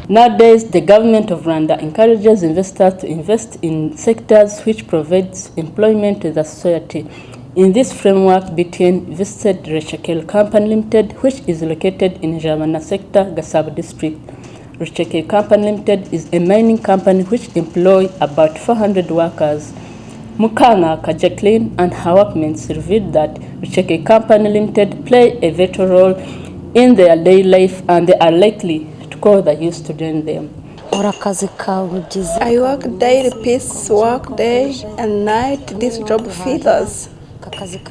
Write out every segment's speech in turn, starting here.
Nowadays, the government of Rwanda encourages investors to invest in sectors which provides employment to the society. In this framework, BTN visited Rucekeli Company Limited, which is located in Jamana sector, Gasabo district. Rucekeli Company Limited is a mining company which employs about 400 workers. Mukanga Kajaklin and her workmates revealed that Rucekeli Company Limited play a vital role in their daily life and they are likely to call the youth to join them. I work daily piece work day and night. This job feeds us.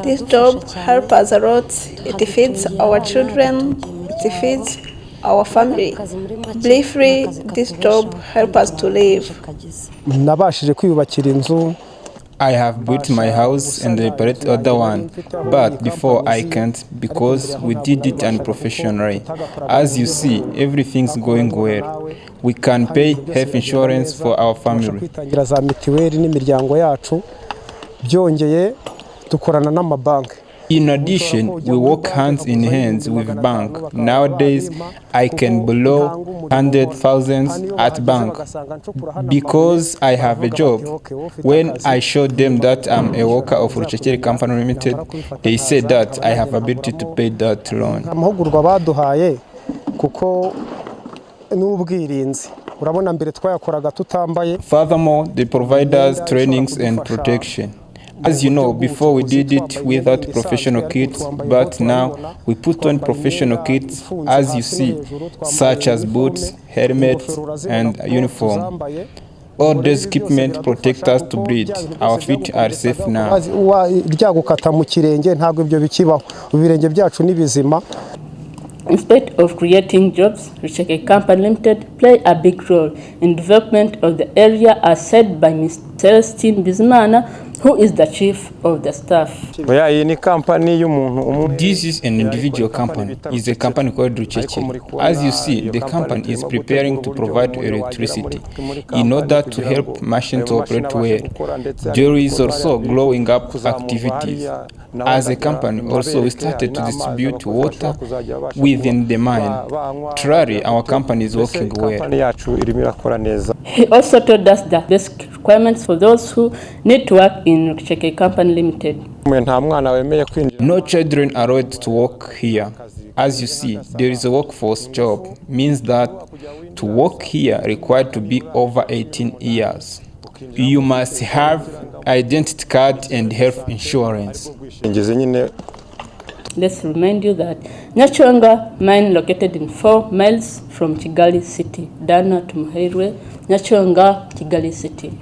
This job helps us a lot. It feeds our children. It feeds our family. Briefly, this job helps us to live. I have built my house and repaired other one, but before I can't because we did it unprofessionally. As you see, everything's going well. We can pay health insurance for our family. In addition, we work hands in hands with bank. Nowadays, I can borrow 100,000 at bank because I have a job. When I showed them that I'm a worker of Rucekeli Company Limited, they said that I have ability to pay that loan. Furthermore, they provide us trainings and protection. As you know, before we did it without professional kits, but now we put on professional kits, as you see, such as boots, helmets, and uniform. All these equipment protect us to breathe. Our feet are safe now. Instead of creating jobs, Rucekeli Company Limited play a big role in development of the area, as said by Mr. Belgine Bizimana, who is the chief of the staff. This is an individual company. It's a company called Rucekeli. As you see, the company is preparing to provide electricity in order to help machines to operate well. There is also growing up activities. As a company, also we started to distribute water within the mine. Truly, our company is working well. He also told us the basic requirements for those who need to work in Rucekeli Company Limited. No children are allowed to work here. As you see, there is a workforce job, means that to work here required to be over 18 years. You must have identity card and health insurance. Let's remind you that Nyachonga mine located in 4 miles from Kigali City, Dana to Muhirwe, Nyachonga, Kigali City.